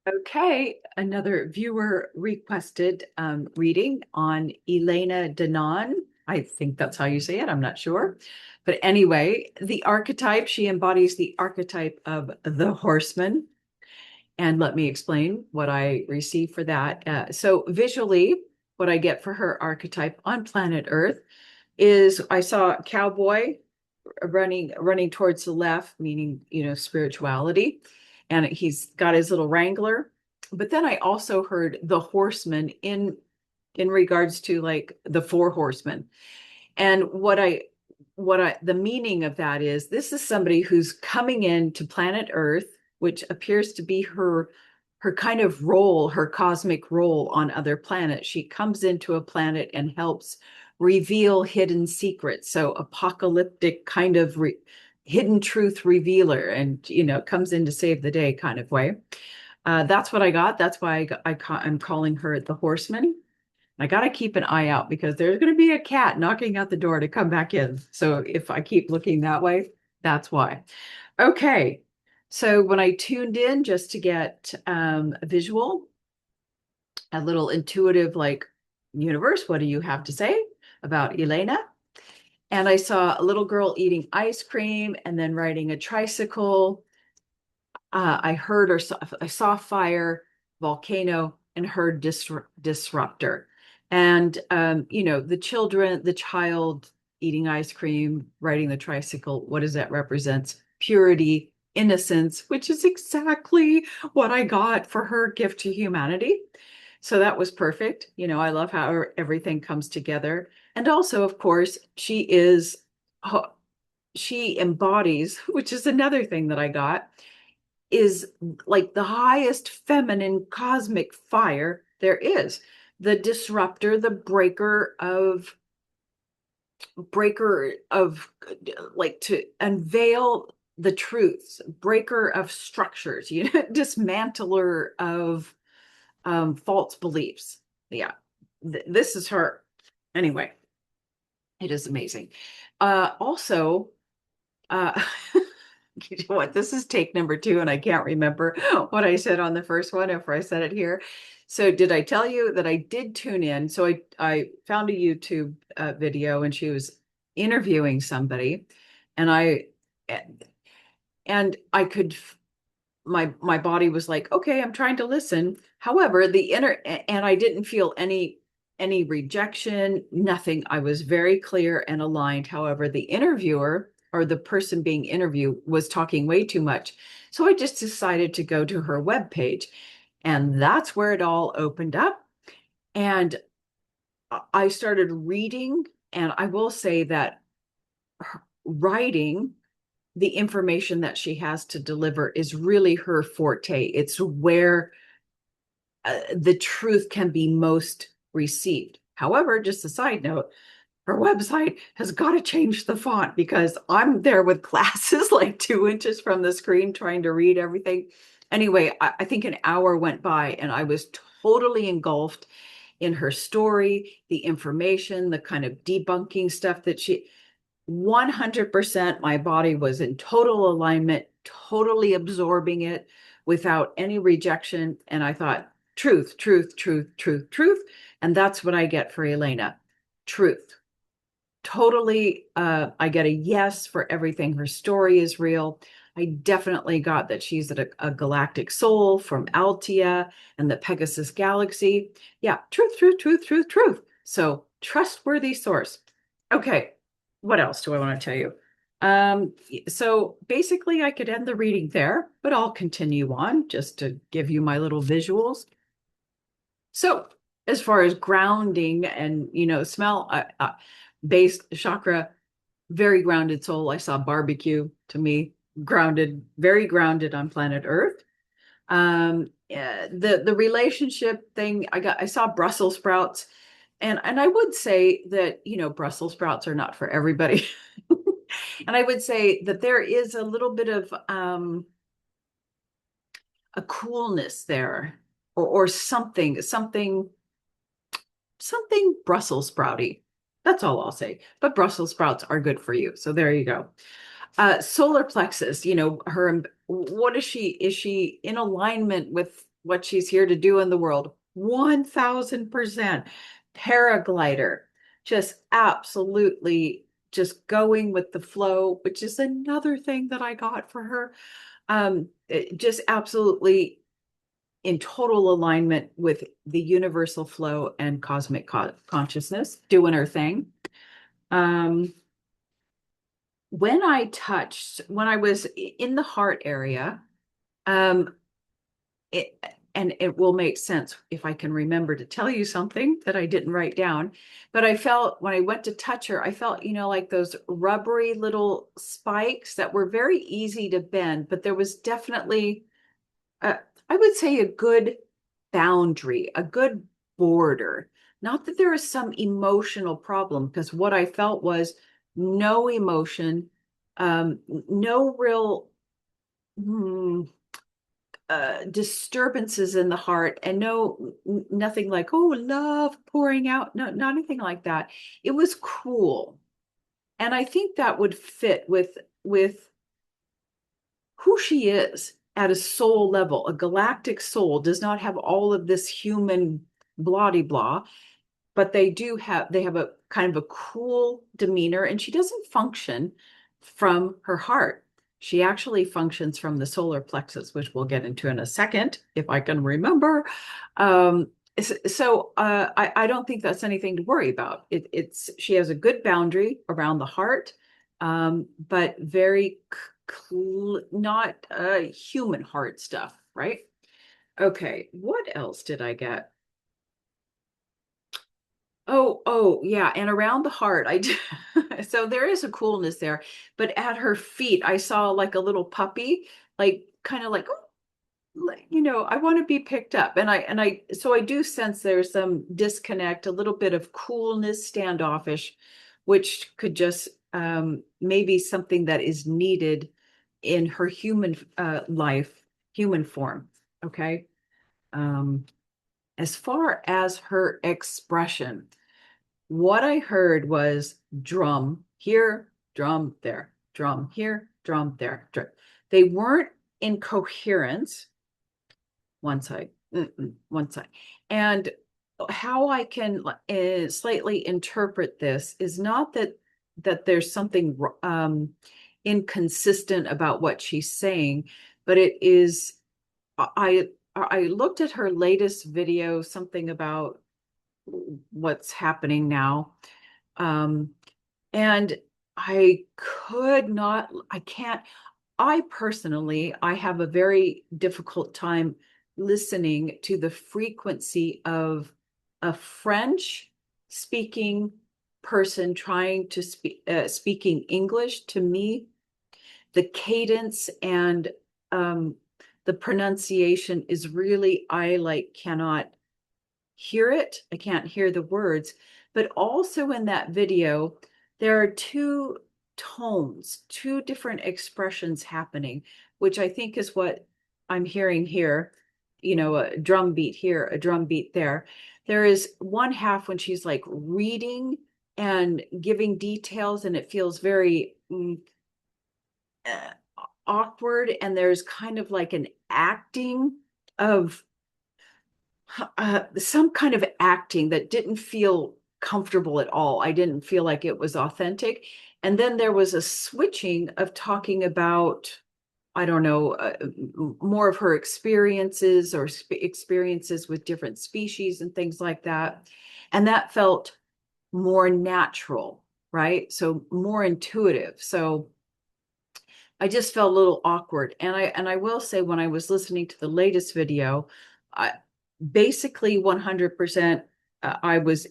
Okay, another viewer requested reading on Elena Danaan. I think that's how you say it. I'm not sure. But anyway, the archetype, she embodies the archetype of the horseman. And let me explain what I receive for that. So visually, what I get for her archetype on planet Earth is I saw a cowboy running towards the left, meaning, spirituality. And he's got his little wrangler. But then I also heard the horseman in regards to like the four horsemen. And the meaning of that is this is somebody who's coming into planet Earth, which appears to be her kind of role, her cosmic role on other planets. She comes into a planet and helps reveal hidden secrets. So apocalyptic kind of hidden truth revealer, and comes in to save the day kind of way. That's what I got. That's why I'm calling her the Horseman. I got to keep an eye out because there's going to be a cat knocking at the door to come back in. So if I keep looking that way, that's why. Okay. So when I tuned in just to get a visual, a little intuitive, like, universe, what do you have to say about Elena? And I saw a little girl eating ice cream and then riding a tricycle. I heard or I saw fire, volcano, and heard disruptor. And the child eating ice cream, riding the tricycle, what does that represent? Purity, innocence, which is exactly what I got for her gift to humanity. So that was perfect. I love how everything comes together. And also, of course, she embodies, which is another thing that I got, is like the highest feminine cosmic fire there is. The disruptor, the breaker of like to unveil the truths, breaker of structures, dismantler of false beliefs. Yeah, this is her. Anyway, it is amazing. Also, uh, you know what? This is take number two, and I can't remember what I said on the first one, if I said it here. So, did I tell you that I did tune in? So, I found a YouTube video, and she was interviewing somebody, and I could my body was like, okay, I'm trying to listen. However, and I didn't feel any rejection, nothing. I was very clear and aligned. However, the interviewer or the person being interviewed was talking way too much. So I just decided to go to her webpage. And that's where it all opened up. And I started reading. And I will say that writing the information that she has to deliver is really her forte. It's where the truth can be most received. However, just a side note, her website has got to change the font because I'm there with glasses like 2 inches from the screen trying to read everything. Anyway, I think an hour went by and I was totally engulfed in her story, the information, the kind of debunking stuff that 100% my body was in total alignment, totally absorbing it without any rejection. And I thought, truth, truth, truth, truth, truth. And that's what I get for Elena. Truth. Totally, I get a yes for everything. Her story is real. I definitely got that she's a galactic soul from Altia and the Pegasus galaxy. Yeah, truth, truth, truth, truth, truth. So trustworthy source. Okay, what else do I want to tell you? So basically I could end the reading there, but I'll continue on just to give you my little visuals. So as far as grounding and, smell, based chakra, very grounded soul. I saw barbecue, to me, grounded, very grounded on planet Earth. The relationship thing, I saw Brussels sprouts. And I would say that, Brussels sprouts are not for everybody. And I would say that there is a little bit of a coolness there, or something Brussels sprouty. That's all I'll say. But Brussels sprouts are good for you. So there you go. Solar plexus, her, what is she? Is she in alignment with what she's here to do in the world. 1000%. Paraglider, just absolutely just going with the flow, which is another thing that I got for her. Just absolutely in total alignment with the universal flow and cosmic consciousness, doing her thing. Um, when I was in the heart area, um, it, and it will make sense if I can remember to tell you something that I didn't write down. But I felt when I went to touch her, I felt, like those rubbery little spikes that were very easy to bend, but there was definitely, I would say, a good boundary, a good border. Not that there is some emotional problem, because what I felt was no emotion, no real disturbances in the heart, and nothing like, oh, love pouring out. No, not anything like that. It was cool. And I think that would fit with who she is at a soul level. A galactic soul does not have all of this human blah blah, but they have a kind of a cool demeanor, and she doesn't function from her heart. She actually functions from the solar plexus, which we'll get into in a second if I can remember. I don't think that's anything to worry about. She has a good boundary around the heart, but very not human heart stuff, right? Okay, what else did I get? Oh, yeah. And around the heart, I do. So there is a coolness there. But at her feet, I saw like a little puppy, like kind of like, oh, I want to be picked up. So I do sense there's some disconnect, a little bit of coolness, standoffish, which could just maybe something that is needed in her human life, human form. Okay. Um, as far as her expression, what I heard was drum here, drum there, drum here, drum there. Drum. They weren't in coherence, one side, one side. And how I can slightly interpret this is not that there's something inconsistent about what she's saying, but it is. I looked at her latest video, something about what's happening now. Um, and I can't, I personally, I have a very difficult time listening to the frequency of a French speaking person trying to speaking English. To me, the cadence and um, the pronunciation is really, I like cannot hear it. I can't hear the words. But also in that video, there are two tones, two different expressions happening, which I think is what I'm hearing here. A drum beat here, a drum beat there. There is one half when she's like reading and giving details, and it feels very awkward. And there's kind of like an acting of some kind of acting that didn't feel comfortable at all. I didn't feel like it was authentic. And then there was a switching of talking about, I don't know, more of her experiences or experiences with different species and things like that. And that felt more natural, right? So more intuitive. So I just felt a little awkward. And I will say, when I was listening to the latest video, I basically 100%, I was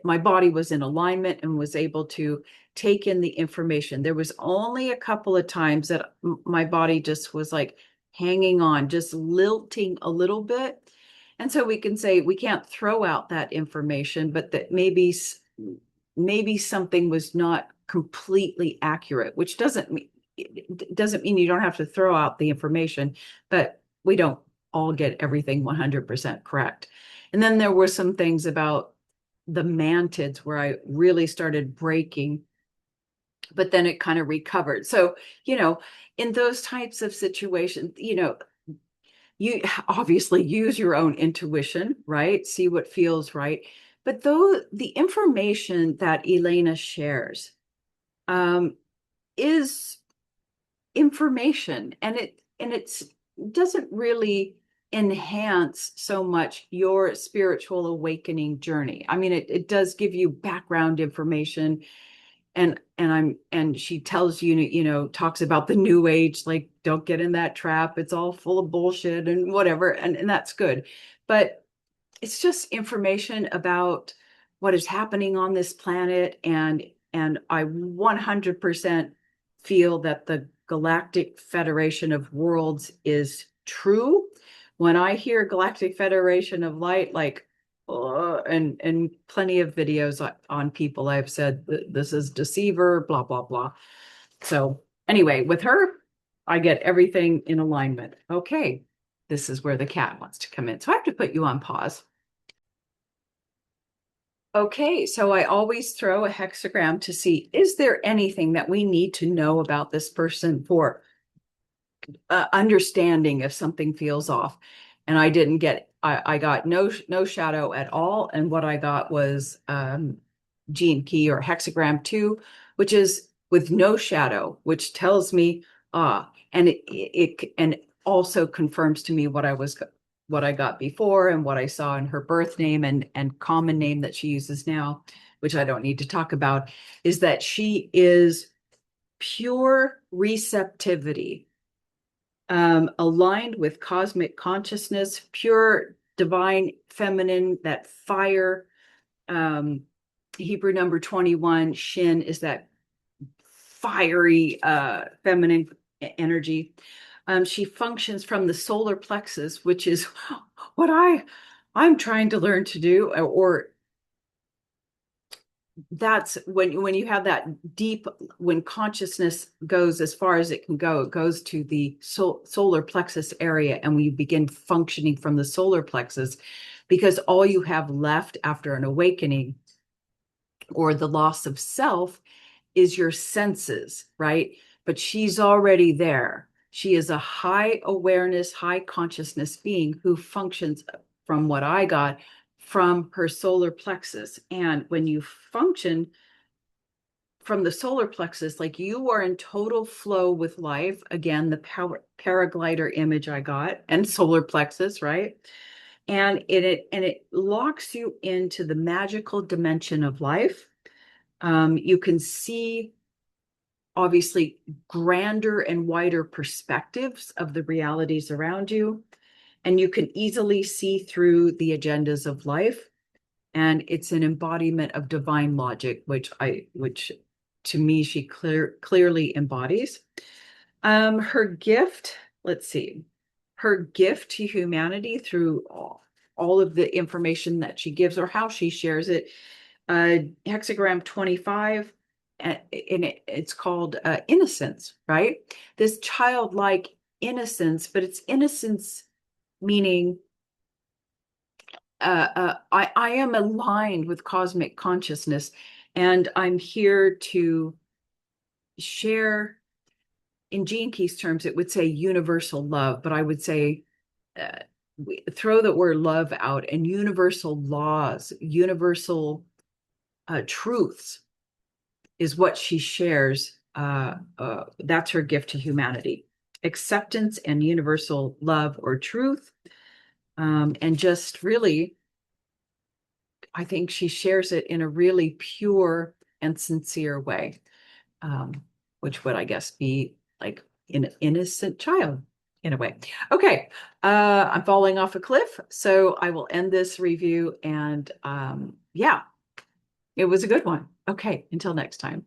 my body was in alignment and was able to take in the information. There was only a couple of times that my body just was like hanging on, just lilting a little bit. And so we can say we can't throw out that information, but that maybe something was not completely accurate, which doesn't mean you don't have to throw out the information, but we don't all get everything 100% correct. And then there were some things about the mantids where I really started breaking, but then it kind of recovered. So, in those types of situations, you obviously use your own intuition, right? See what feels right. But though the information that Elena shares um, is information, and it's doesn't really enhance so much your spiritual awakening journey. I mean, it does give you background information, and she tells you, talks about the new age, like don't get in that trap, it's all full of bullshit and whatever, and that's good. But it's just information about what is happening on this planet, and I 100% feel that the Galactic Federation of Worlds is true. When I hear Galactic Federation of Light, like, and plenty of videos on people, I've said this is deceiver, blah blah blah. So anyway, with her, I get everything in alignment. Okay, this is where the cat wants to come in, so I have to put you on pause. Okay, so I always throw a hexagram to see, is there anything that we need to know about this person for understanding if something feels off? And I didn't get, I got no shadow at all. And what I got was gene key or hexagram 2, which is with no shadow, which tells me, and it also confirms to me what I got before and what I saw in her birth name and common name that she uses now, which I don't need to talk about, is that she is pure receptivity, aligned with cosmic consciousness, pure divine feminine, that fire. Hebrew number 21, Shin, is that fiery feminine energy. She functions from the solar plexus, which is what I'm trying to learn to do, or that's when you have that deep, when consciousness goes as far as it can go, it goes to the solar plexus area, and we begin functioning from the solar plexus, because all you have left after an awakening or the loss of self is your senses, right? But she's already there. She is a high awareness, high consciousness being who functions, from what I got, from her solar plexus. And when you function from the solar plexus, like you are in total flow with life. Again, the paraglider image I got, and solar plexus, right? And it locks you into the magical dimension of life. You can see, obviously, grander and wider perspectives of the realities around you, and you can easily see through the agendas of life. And it's an embodiment of divine logic, which to me she clearly embodies. Her gift, let's see, her gift to humanity through all of the information that she gives, or how she shares it. Hexagram 25, and it's called innocence, right? This childlike innocence, but it's innocence meaning I am aligned with cosmic consciousness, and I'm here to share. In Gene Key's terms, it would say universal love, but I would say throw the word love out, and universal laws, universal truths is what she shares. That's her gift to humanity: acceptance and universal love or truth. And just really, I think she shares it in a really pure and sincere way, which would, I guess, be like an innocent child in a way. Okay, I'm falling off a cliff, so I will end this review. And yeah, it was a good one. Okay, until next time.